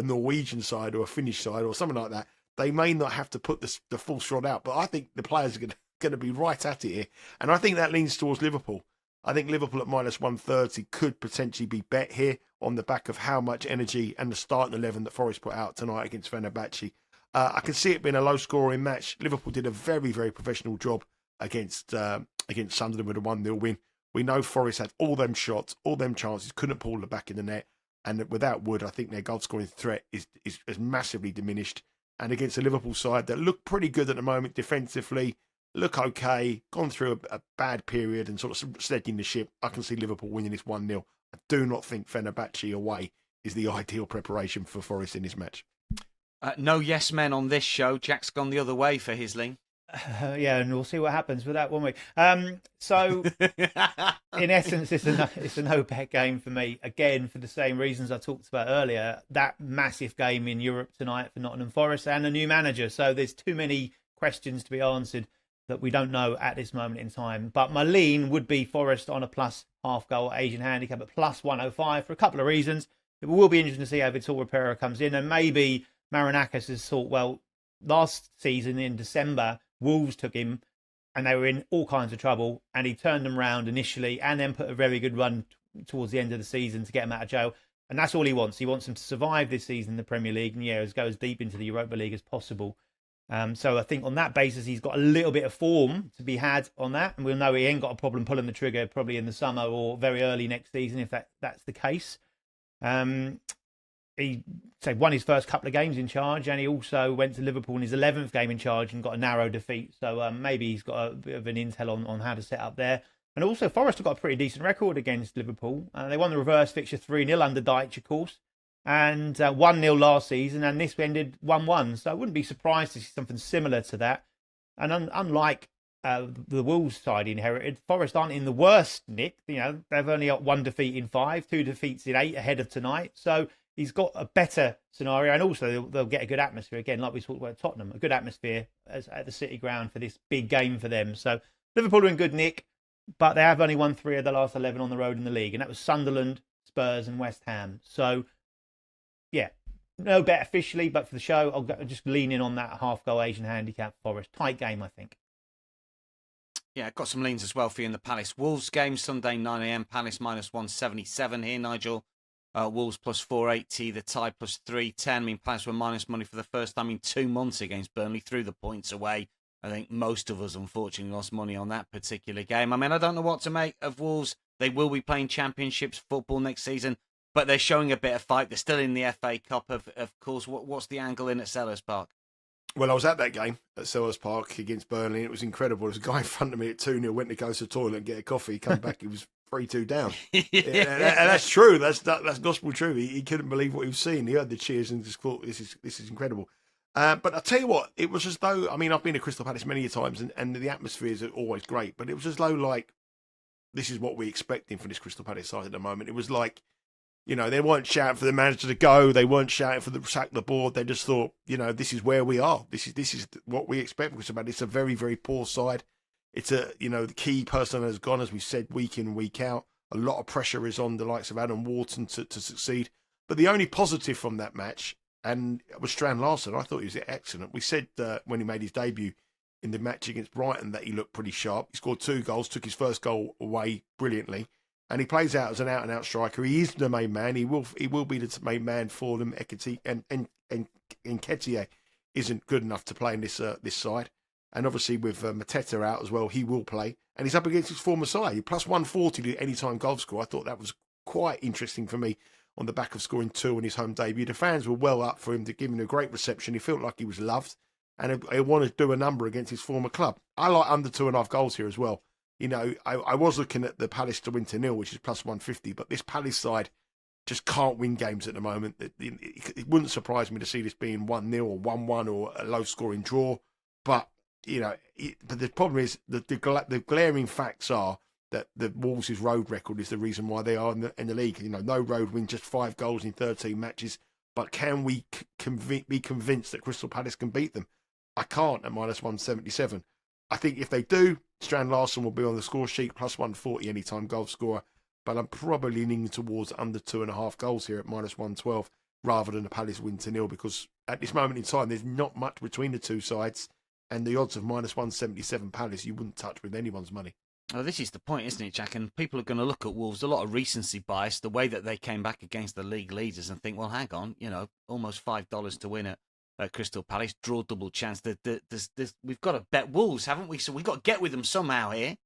Norwegian side or a Finnish side or something like that, they may not have to put the full squad out. But I think the players are going to be right at it here. And I think that leans towards Liverpool. I think Liverpool at minus 130 could potentially be bet here on the back of how much energy and the starting 11 that Forest put out tonight against Fenerbahce. I can see it being a low-scoring match. Liverpool did a very, very professional job against Sunderland with a 1-0 win. We know Forest had all them shots, all them chances, couldn't pull the back in the net. And without Wood, I think their goal-scoring threat is massively diminished. And against a Liverpool side that look pretty good at the moment defensively, look okay, gone through a bad period and sort of steadying the ship, I can see Liverpool winning this 1-0. I do not think Fenerbahce away is the ideal preparation for Forest in this match. No yes men on this show. Jack's gone the other way for his lean. Yeah, and we'll see what happens with that, won't we? So, in essence, it's a no-bet game for me. Again, for the same reasons I talked about earlier. That massive game in Europe tonight for Nottingham Forest and a new manager. So there's too many questions to be answered that we don't know at this moment in time. But my lean would be Forest on a plus half-goal Asian handicap at plus 105 for a couple of reasons. It will be interesting to see how Vitor Pereira comes in, and maybe Marinakis has thought, well, last season in December, Wolves took him and they were in all kinds of trouble, and he turned them round initially and then put a very good run towards the end of the season to get him out of jail. And that's all he wants. He wants them to survive this season in the Premier League and go as deep into the Europa League as possible. So I think on that basis, he's got a little bit of form to be had on that. And we'll know he ain't got a problem pulling the trigger probably in the summer or very early next season if that's the case. He won his first couple of games in charge, and he also went to Liverpool in his 11th game in charge and got a narrow defeat. So maybe he's got a bit of an intel on how to set up there. And also, Forest have got a pretty decent record against Liverpool. They won the reverse fixture 3-0 under Deitch, of course, and 1-0 last season, and this ended 1-1. So I wouldn't be surprised to see something similar to that. And unlike the Wolves side inherited, Forest aren't in the worst nick. They've only got 1 defeat in 5, 2 defeats in 8 ahead of tonight. So he's got a better scenario, and also they'll get a good atmosphere again, like we talked about Tottenham, a good atmosphere at the City ground for this big game for them. So Liverpool are in good nick, but they have only won 3 of the last 11 on the road in the league, and that was Sunderland, Spurs, and West Ham. So, yeah, no bet officially, but for the show, I'll just lean in on that half-goal Asian handicap Forest. Tight game, I think. Yeah, I've got some leans as well for you in the Palace Wolves game, Sunday 9 a.m. Palace minus 177 here, Nigel. Wolves plus 480, the tie plus 310. I mean, Palace were minus money for the first time in 2 months against Burnley, threw the points away. I think most of us, unfortunately, lost money on that particular game. I mean, I don't know what to make of Wolves. They will be playing championships football next season, but they're showing a bit of fight. They're still in the FA Cup, of course. What's the angle in at Selhurst Park? Well, I was at that game at Selhurst Park against Burnley, and it was incredible. There was a guy in front of me at 2-0, went to go to the toilet and get a coffee. He came back, it was 3-2 down. And that's true. That's gospel true. He couldn't believe what he was seeing. He heard the cheers and just thought, this is incredible. But I'll tell you what, it was as though, I mean, I've been to Crystal Palace many times, and the atmospheres are always great, but it was as though, like, this is what we're expecting for this Crystal Palace side at the moment. It was like, they weren't shouting for the manager to go. They weren't shouting for the sack the board. They just thought, this is where we are. This is what we expect from Crystal Palace. It's a very, very poor side. It's the key person has gone, as we said, week in, week out. A lot of pressure is on the likes of Adam Wharton to succeed. But the only positive from that match, and it was Strand Larsen. I thought he was excellent. We said when he made his debut in the match against Brighton that he looked pretty sharp. He scored 2 goals, took his first goal away brilliantly, and he plays out as an out-and-out striker. He is the main man. He will be the main man for them. Ekiti and Nketiah isn't good enough to play in this side. And obviously with Mateta out as well, he will play. And he's up against his former side. Plus 140 to anytime goal score. I thought that was quite interesting for me on the back of scoring 2 in his home debut. The fans were well up for him to give him a great reception. He felt like he was loved. And he wanted to do a number against his former club. I like under 2.5 goals here as well. I was looking at the Palace to win to 0, which is plus 150. But this Palace side just can't win games at the moment. It wouldn't surprise me to see this being 1-0 or 1-1 or a low-scoring draw. But but the problem is the glaring facts are that the Wolves' road record is the reason why they are in the league. No road win, just 5 goals in 13 matches. But can we be convinced that Crystal Palace can beat them? I can't at minus 177. I think if they do, Strand Larsen will be on the score sheet, plus 140 anytime goal scorer. But I'm probably leaning towards under 2.5 goals here at minus 112 rather than a Palace win to 0, because at this moment in time, there's not much between the two sides. And the odds of minus 177 Palace, you wouldn't touch with anyone's money. Oh, this is the point, isn't it, Jack? And people are going to look at Wolves, a lot of recency bias, the way that they came back against the league leaders and think, well, hang on, almost $5 to win at Crystal Palace, draw double chance. We've got to bet Wolves, haven't we? So we've got to get with them somehow here.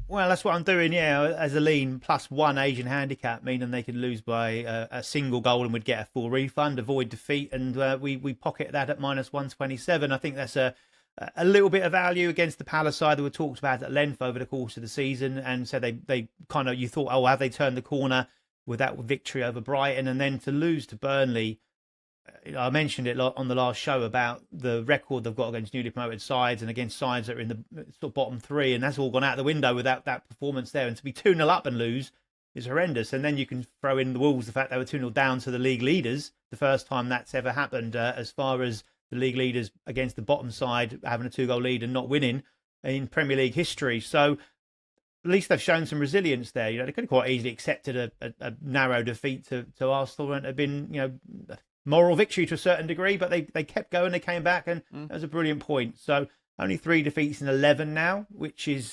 Well, that's what I'm doing, as a lean, plus 1 Asian handicap, meaning they could lose by a single goal and would get a full refund, avoid defeat, and we pocket that at minus 127. I think that's a little bit of value against the Palace side that were talked about at length over the course of the season. And so they kind of, you thought, oh, have they turned the corner with that victory over Brighton? And then to lose to Burnley, I mentioned it on the last show about the record they've got against newly promoted sides and against sides that are in the sort of bottom 3. And that's all gone out the window without that performance there. And to be 2-0 up and lose is horrendous. And then you can throw in the Wolves, the fact they were 2-0 down to the league leaders, the first time that's ever happened as far as the league leaders against the bottom side having a 2-goal lead and not winning in Premier League history. So at least they've shown some resilience there. They could have quite easily accepted a narrow defeat to Arsenal, and it had been, moral victory to a certain degree, but they kept going, they came back, and that was a brilliant point. So only 3 defeats in 11 now, which is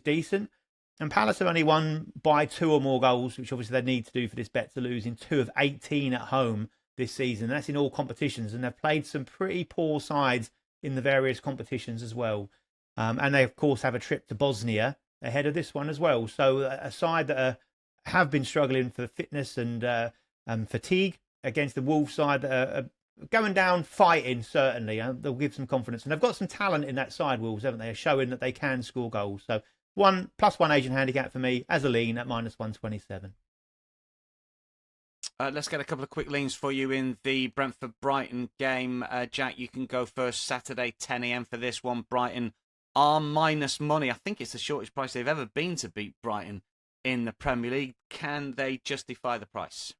decent. And Palace have only won by 2 or more goals, which obviously they need to do for this bet to lose, in 2 of 18 at home this season. That's in all competitions, and they've played some pretty poor sides in the various competitions as well. And they, of course, have a trip to Bosnia ahead of this one as well. So a side that have been struggling for fitness and fatigue against the Wolves side that are going down fighting, certainly. They'll give some confidence. And they've got some talent in that side, Wolves, haven't they? Showing that they can score goals. So +1 Asian handicap for me as a lean at -127. Let's get a couple of quick leans for you in the Brentford-Brighton game. Jack, you can go first. Saturday, 10 a.m. for this one. Brighton are minus money. I think it's the shortest price they've ever been to beat Brighton in the Premier League. Can they justify the price?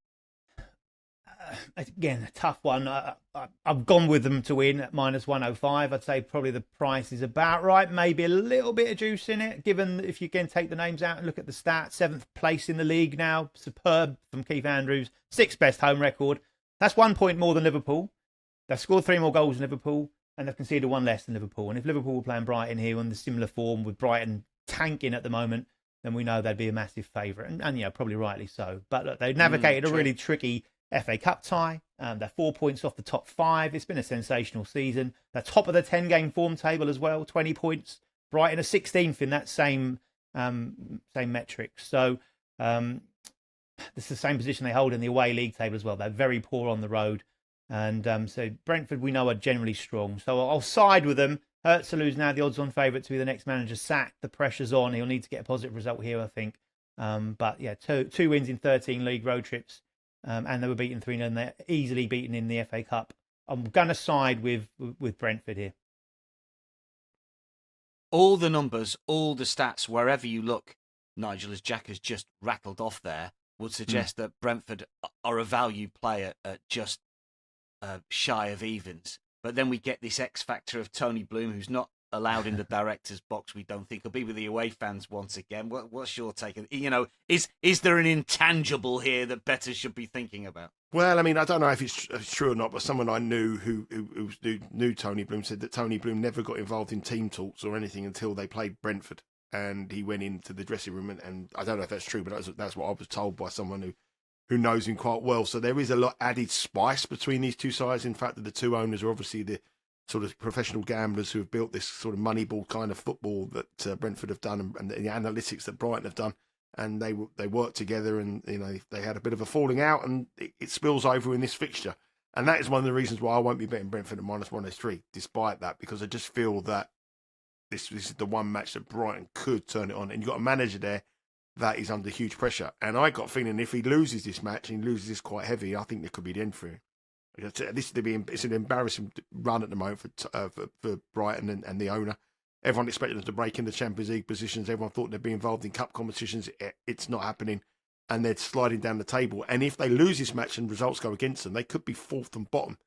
Again, a tough one. I've gone with them to win at -105. I'd say probably the price is about right. Maybe a little bit of juice in it, given if you can take the names out and look at the stats. 7th place in the league now. Superb from Keith Andrews. 6th best home record. That's 1 point more than Liverpool. They've scored 3 more goals than Liverpool, and they've conceded 1 less than Liverpool. And if Liverpool were playing Brighton here on the similar form, with Brighton tanking at the moment, then we know they'd be a massive favourite, and probably rightly so. But look, they've navigated a really tricky FA Cup tie. They're 4 points off the top 5. It's been a sensational season. They're top of the 10-game form table as well, 20 points. Brighton are 16th in that same metric. So it's the same position they hold in the away league table as well. They're very poor on the road. And so Brentford, we know, are generally strong. So I'll side with them. Hurts to lose now, the odds-on favourite to be the next manager sacked. The pressure's on. He'll need to get a positive result here, I think. But yeah, two wins in 13 league road trips. And they were beaten 3-0, and they're easily beaten in the FA Cup. I'm going to side with Brentford here. All the numbers, all the stats, wherever you look, Nigel, as Jack has just rattled off there, would suggest that Brentford are a value player at just shy of evens. But then we get this X factor of Tony Bloom, who's not allowed in the director's box. We don't think he'll be with the away fans once again. What's your take? Is there an intangible here that bettors should be thinking about? Well, I mean, I don't know if it's true or not, but someone I knew who knew Tony Bloom said that Tony Bloom never got involved in team talks or anything until they played Brentford, and he went into the dressing room, and I don't know if that's true, but that's what I was told by someone who knows him quite well. So there is a lot added spice between these two sides. In fact, that the two owners are obviously the sort of professional gamblers who have built this sort of moneyball kind of football that Brentford have done, and the analytics that Brighton have done. And they worked together, and they had a bit of a falling out, and it spills over in this fixture. And that is one of the reasons why I won't be betting Brentford at -103, despite that, because I just feel that this is the one match that Brighton could turn it on. And you've got a manager there that is under huge pressure. And I got a feeling if he loses this match, and he loses this quite heavy, I think there could be the end for him. It's an embarrassing run at the moment for Brighton and the owner. Everyone expected them to break in the Champions League positions. Everyone thought they'd be involved in cup competitions. It's not happening, and they're sliding down the table. And if they lose this match and results go against them, they could be 4th and bottom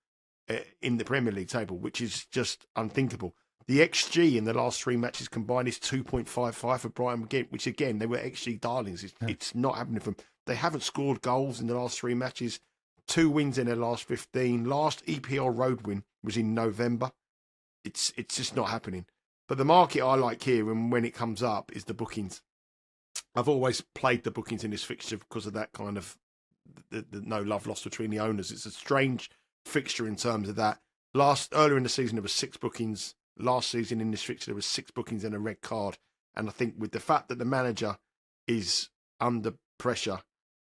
in the Premier League table, which is just unthinkable. The XG in the last 3 matches combined is 2.55 for Brighton, which again, they were XG darlings. It's not happening for them. They haven't scored goals in the last 3 matches. 2 wins in their last 15. Last EPL road win was in November. It's just not happening. But the market I like here, and when it comes up, is the bookings. I've always played the bookings in this fixture because of that kind of the no love lost between the owners. It's a strange fixture in terms of that. Earlier in the season, there was 6 bookings. Last season in this fixture, there was 6 bookings and a red card. And I think with the fact that the manager is under pressure,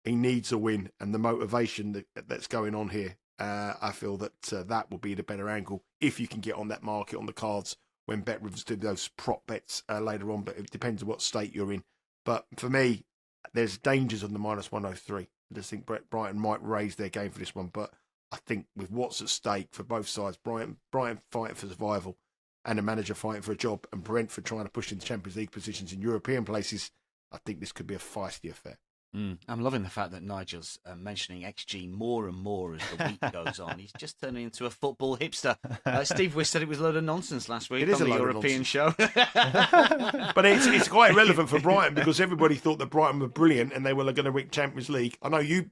he needs a win, and the motivation that's going on here, I feel that that will be the better angle if you can get on that market on the cards when Bet Rivers do those prop bets later on. But it depends on what state you're in. But for me, there's dangers on the -103. I just think Brighton might raise their game for this one. But I think with what's at stake for both sides, Brighton fighting for survival and a manager fighting for a job, and Brentford trying to push into Champions League positions in European places, I think this could be a feisty affair. I'm loving the fact that Nigel's mentioning XG more and more as the week goes on. He's just turning into a football hipster. Steve Wiss said it was a load of nonsense last week on the European show. But it's quite relevant for Brighton because everybody thought that Brighton were brilliant and they were going to win Champions League. I know you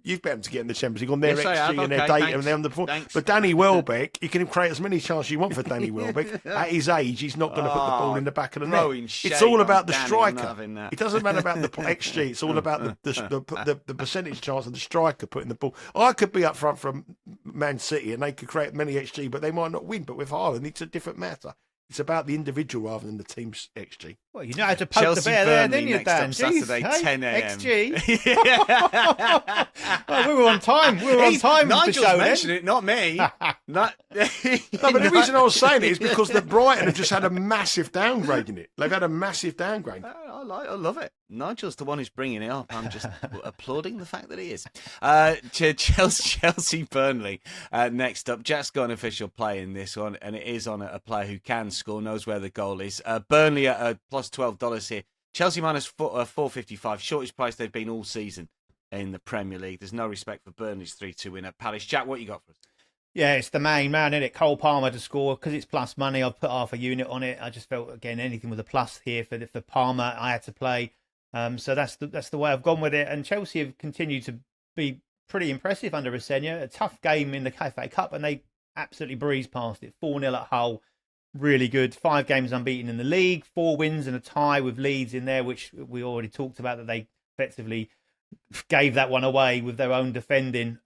You've bet them to get in the Champions League on their Yes, I XG have. and their Okay, data thanks. and their underperformance. Thanks. But Danny Welbeck, you can create as many chances you want for Danny Welbeck. At his age, he's not going to put the ball in the back of the throwing net. shade It's all on about the Danny, I'm striker. not having that. It doesn't matter about the XG. It's all about the percentage chance of the striker putting the ball. I could be up front from Man City and they could create many XG, but they might not win. But with Haaland, it's a different matter. It's about the individual rather than the team's XG. Well, you know how to poke Chelsea the bear there, Burnley didn't you, next Dan? up Saturday, Jeez, 10 a.m. XG. Well, we were on time. We were on time for the Nigel's show mentioned then. it, not me. No, but the reason I was saying it is because the Brighton have just had a massive downgrade in it. They've had a massive downgrade. I love it. Nigel's the one who's bringing it up. I'm just applauding the fact that he is. Chelsea Burnley next up. Jack's got an official play in this one, and it is on a player who can score, knows where the goal is. Burnley at plus $12 here. Chelsea minus 4.55, shortest price they've been all season in the Premier League. There's no respect for Burnley's 3-2 win at Palace. Jack, what you got for us? Yeah, it's the main man, isn't it? Cole Palmer to score because it's plus money. I've put half a unit on it. I just felt again anything with a plus here for Palmer, I had to play. So that's the way I've gone with it. And Chelsea have continued to be pretty impressive under Rosenia. A tough game in the FA Cup, and they absolutely breezed past it. 4-0 at Hull, really good. 5 games unbeaten in the league, 4 wins and a tie with Leeds in there, which we already talked about that they effectively gave that one away with their own defending.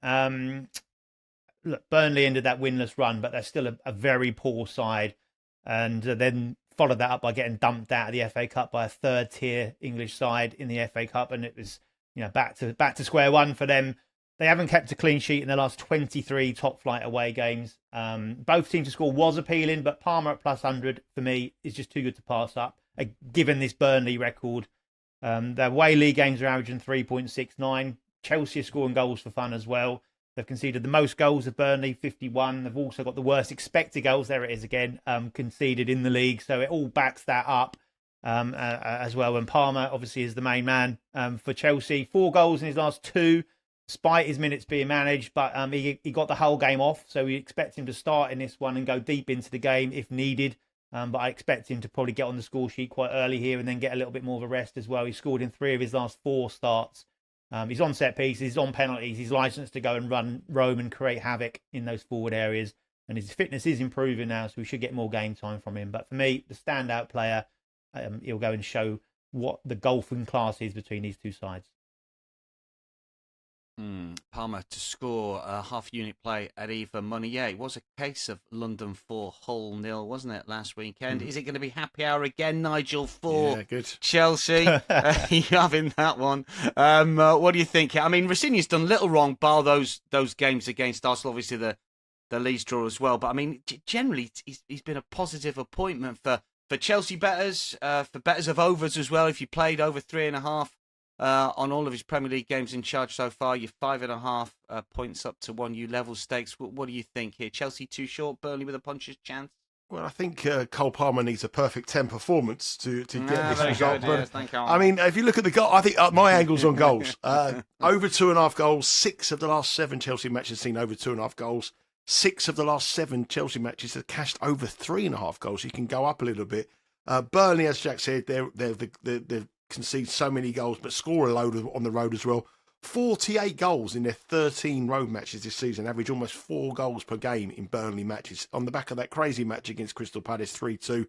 Look, Burnley ended that winless run, but they're still a very poor side. And then followed that up by getting dumped out of the FA Cup by a third-tier English side in the FA Cup. And it was, back to square one for them. They haven't kept a clean sheet in their last 23 top-flight away games. Both teams to score was appealing, but Palmer at plus 100, for me, is just too good to pass up, given this Burnley record. Their away league games are averaging 3.69. Chelsea are scoring goals for fun as well. They've conceded the most goals of Burnley, 51. They've also got the worst expected goals, there it is again, conceded in the league. So it all backs that up as well. And Palmer, obviously, is the main man for Chelsea. 4 goals in his last 2, despite his minutes being managed. But he got the whole game off, so we expect him to start in this one and go deep into the game if needed. But I expect him to probably get on the score sheet quite early here and then get a little bit more of a rest as well. He scored in 3 of his last 4 starts. He's on set pieces, he's on penalties, he's licensed to go and roam and create havoc in those forward areas. And his fitness is improving now, so we should get more game time from him. But for me, the standout player, he'll go and show what the golfing class is between these two sides. Palmer to score a half-unit play at even money. Yeah, it was a case of London 4, Hull 0, wasn't it, last weekend? Is it going to be happy hour again, Nigel, for Chelsea? You having that one? What do you think? I mean, Rosenior's done little wrong, bar those games against Arsenal, obviously the Leeds draw as well. But, I mean, generally, he's been a positive appointment for Chelsea bettors, for bettors of overs as well. If you played over 3.5, on all of his Premier League games in charge so far, you're 5.5 points up to 1U level stakes. What do you think here? Chelsea too short, Burnley with a puncher's chance? Well, I think Cole Palmer needs a perfect 10 performance to get this result. Yes, thank you. I mean, if you look at the goal, I think my angle's on goals. Over 2.5 goals, 6 of the last 7 Chelsea matches seen over 2.5 goals. 6 of the last 7 Chelsea matches have cashed over 3.5 goals. You can go up a little bit. Burnley, as Jack said, they've concede so many goals, but score a load on the road as well. 48 goals in their 13 road matches this season, average almost 4 goals per game in Burnley matches. On the back of that crazy match against Crystal Palace 3-2,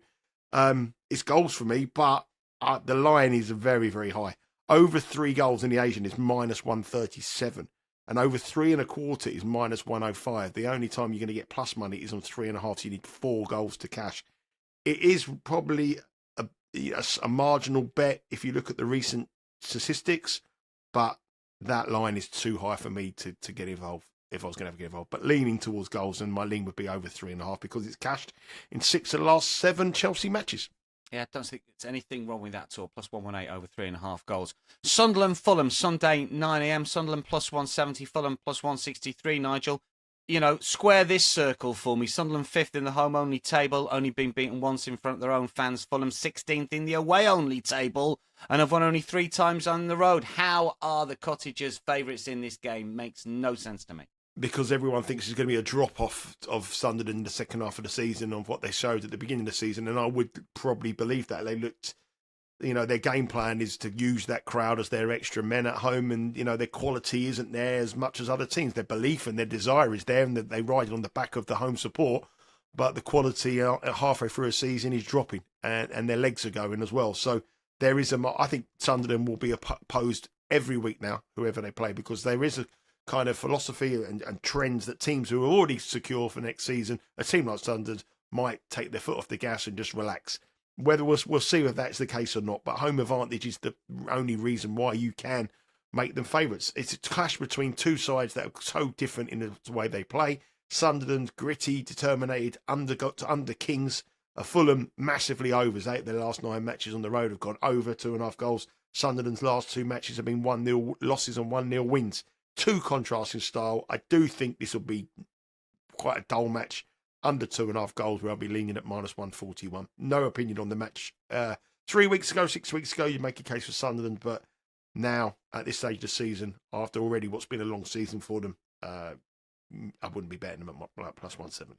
it's goals for me, but the line is very, very high. Over 3 goals in the Asian is minus 137, and over 3.25 is minus 105. The only time you're going to get plus money is on 3.5, so you need 4 goals to cash. It is probably a marginal bet if you look at the recent statistics, but that line is too high for me to get involved if I was going to get involved. But leaning towards goals, and my lean would be over 3.5 because it's cashed in 6 of the last 7 Chelsea matches. Yeah, I don't think there's anything wrong with that at all. Plus 118 over 3.5 goals. Sunderland, Fulham, Sunday 9 a.m. Sunderland plus 170, Fulham plus 163. Nigel, square this circle for me. Sunderland 5th in the home-only table, only been beaten once in front of their own fans. Fulham 16th in the away-only table, and have won only 3 times on the road. How are the Cottagers favourites in this game? Makes no sense to me. Because everyone thinks there's going to be a drop-off of Sunderland in the second half of the season of what they showed at the beginning of the season, and I would probably believe that. They looked their game plan is to use that crowd as their extra men at home, and their quality isn't there as much as other teams. Their belief and their desire is there, and that they ride on the back of the home support. But the quality halfway through a season is dropping, and their legs are going as well. So there is I think Sunderland will be opposed every week now, whoever they play, because there is a kind of philosophy and trends that teams who are already secure for next season, a team like Sunderland, might take their foot off the gas and just relax. Whether we'll see if that's the case or not, but home advantage is the only reason why you can make them favourites. It's a clash between two sides that are so different in the way they play. Sunderland, gritty, determined, under Kings. Fulham, massively overs. Their last 9 matches on the road have gone over 2.5 goals. Sunderland's last 2 matches have been 1-0 losses and 1-0 wins. Two contrasting style. I do think this will be quite a dull match. Under 2.5 goals, where I'll be leaning at -141. No opinion on the match. 3 weeks ago, 6 weeks ago, you make a case for Sunderland, but now, at this stage of the season, after already what's been a long season for them, I wouldn't be betting them at +170.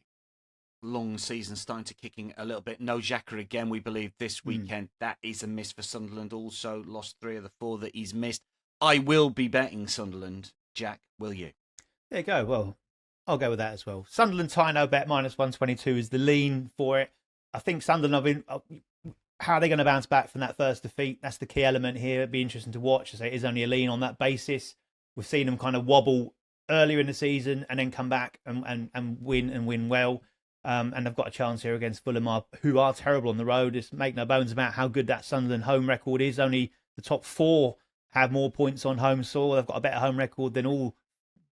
Long season starting to kicking a little bit. No Xhaka again, we believe, this weekend. That is a miss for Sunderland. Also lost 3 of the 4 that he's missed. I will be betting Sunderland. Jack, will you? There you go. Well, I'll go with that as well. Sunderland tie no bet -122 is the lean for it. I think Sunderland how are they going to bounce back from that first defeat? That's the key element here. It'd be interesting to watch. I say it is only a lean on that basis. We've seen them kind of wobble earlier in the season and then come back and win well. And they've got a chance here against Fulham, who are terrible on the road. Just make no bones about how good that Sunderland home record is. Only the top 4 have more points on home soil. They've got a better home record than all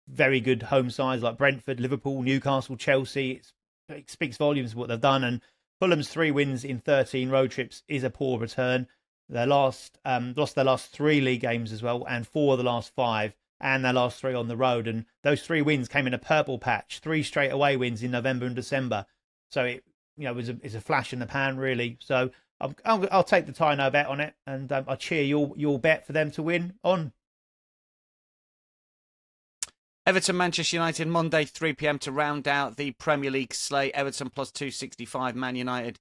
very good home sides like Brentford, Liverpool, Newcastle, Chelsea. It speaks volumes of what they've done. And Fulham's 3 wins in 13 road trips is a poor return. They lost their last 3 league games as well, and 4 of the last 5, and their last 3 on the road. And those 3 wins came in a purple patch. 3 straight away wins in November and December. So it it's a flash in the pan really. So I'll take the tie no bet on it, and I'll cheer your bet for them to win on. Everton, Manchester United, Monday, 3 p.m. to round out the Premier League slate. Everton +265, Man United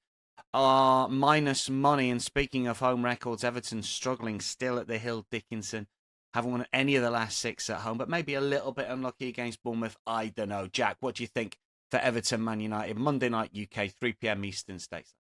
are minus money. And speaking of home records, Everton struggling still at the Hill Dickinson. Haven't won any of the last 6 at home, but maybe a little bit unlucky against Bournemouth. I don't know. Jack, what do you think for Everton, Man United, Monday night UK, 3 p.m. Eastern States?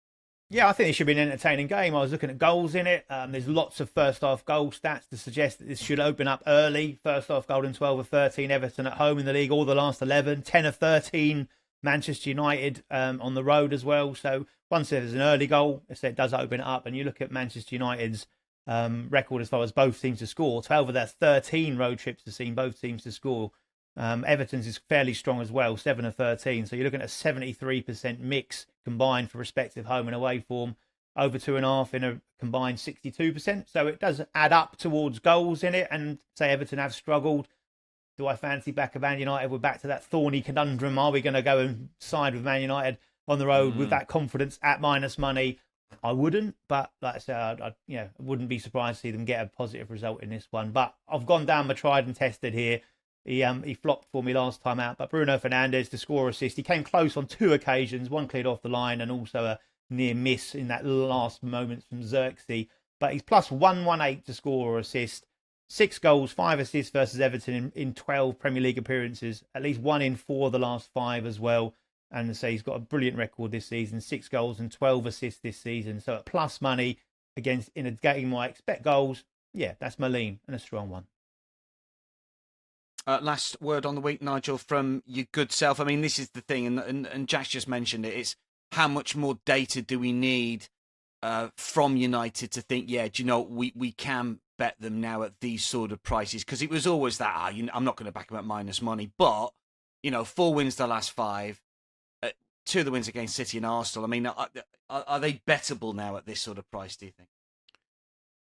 Yeah, I think it should be an entertaining game. I was looking at goals in it. There's lots of first-half goal stats to suggest that this should open up early. First-half goal in 12 of 13, Everton at home in the league, all the last 11. 10 of 13, Manchester United on the road as well. So once there's an early goal, it does open it up. And you look at Manchester United's record as far as both teams to score. 12 of their 13 road trips have seen both teams to score. Everton's is fairly strong as well, 7 of 13. So you're looking at a 73% mix combined for respective home and away form, over 2.5 in a combined 62%. So it does add up towards goals in it. And say Everton have struggled. Do I fancy back of Man United? We're back to that thorny conundrum. Are we going to go and side with Man United on the road with that confidence at minus money? I wouldn't, but like I said, I wouldn't be surprised to see them get a positive result in this one. But I've gone down my tried and tested here. He flopped for me last time out, but Bruno Fernandes to score assist. He came close on 2 occasions, one cleared off the line and also a near miss in that last moment from Xerxes. But he's plus 118 to score or assist. 6 goals, 5 assists versus Everton in 12 Premier League appearances, at least 1 in 4 of the last 5 as well. And I say he's got a brilliant record this season, 6 goals and 12 assists this season. So at plus money against in a game where I expect goals, yeah, that's my lean and a strong one. Last word on the week, Nigel, from your good self. I mean, this is the thing, and Jack's just mentioned it. It's how much more data do we need from United to think, yeah, do you know, we can bet them now at these sort of prices? Because it was always that, I'm not going to back them at minus money. But, 4 wins the last 5, 2 of the wins against City and Arsenal. I mean, are they bettable now at this sort of price, do you think?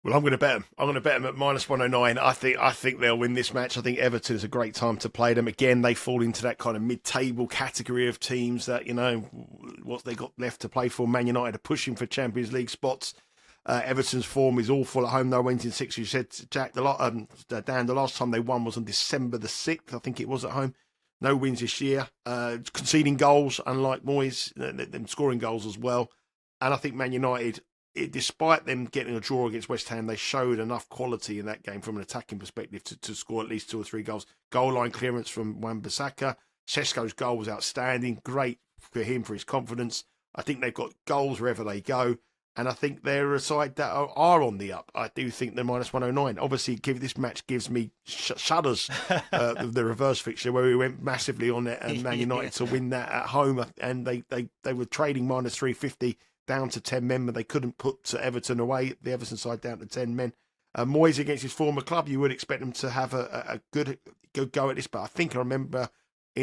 Well, I'm going to bet them. I'm going to bet them at -109. I think they'll win this match. I think Everton is a great time to play them. Again, they fall into that kind of mid-table category of teams that, what they got left to play for. Man United are pushing for Champions League spots. Everton's form is awful at home. No wins in 6. You said, Jack, Dan, the last time they won was on December the 6th. I think it was at home. No wins this year. Conceding goals, unlike Moyes, them scoring goals as well. And I think Man United, despite them getting a draw against West Ham, they showed enough quality in that game from an attacking perspective to score at least 2 or 3 goals. Goal line clearance from Wan-Bissaka. Šeško's goal was outstanding. Great for him, for his confidence. I think they've got goals wherever they go. And I think they're a side that are on the up. I do think they're minus 109. Obviously, this match gives me shudders, the reverse fixture, where we went massively on it and Man United to win that at home. And they were trading minus 350 down to 10 men, but they couldn't put Everton away, the Everton side down to 10 men. Moyes against his former club, you would expect him to have a good go at this, but I think I remember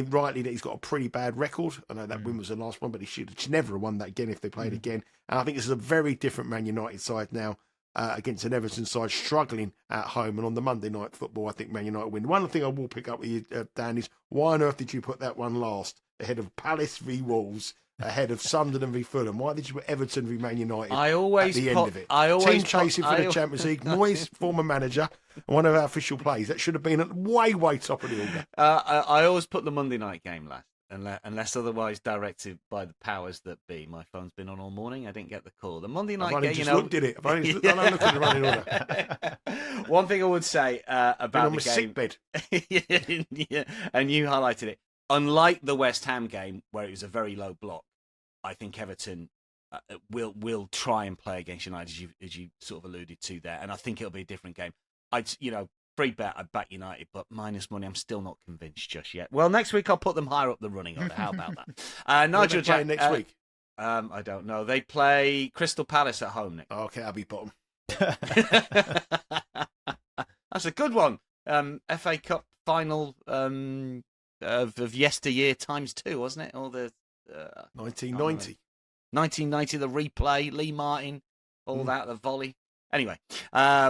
rightly that he's got a pretty bad record. I know that win was the last one, but he should never have won that again if they played again. And I think this is a very different Man United side now against an Everton side struggling at home. And on the Monday night football, I think Man United win. One thing I will pick up with you, Dan, is why on earth did you put that one last ahead of Palace v Wolves, ahead of Sunderland v Fulham? Why did you put Everton v Man United at the end of it? Team chasing for the Champions League. Moyes, former manager, one of our official plays. That should have been at way top of the order. I always put the Monday night game last, unless otherwise directed by the powers that be. My phone's been on all morning. I didn't get the call. The Monday night game, just looked at it. I've only looked at the running order. One thing I would say about the game, sick bed. Yeah, and you highlighted it. Unlike the West Ham game, where it was a very low block, I think Everton will try and play against United, as you sort of alluded to there, and I think it'll be a different game. Free bet, I'd back United, but minus money, I'm still not convinced just yet. Well, next week I'll put them higher up the running order. How about that? Nigel, Jack, next week? I don't know. They play Crystal Palace at home next. Okay, I'll be bottom. That's a good one. FA Cup final of yesteryear times 2, wasn't it? All the 1990. 1990, the replay, Lee Martin, all that, the volley. Anyway,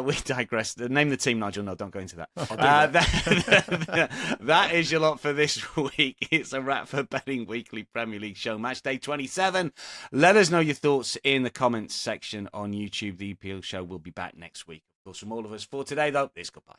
we digress. Name the team, Nigel. No, don't go into that. That is your lot for this week. It's a wrap for Betting Weekly Premier League show, Matchday 27. Let us know your thoughts in the comments section on YouTube. The EPL show will be back next week. Of course, from all of us for today, though, it's goodbye.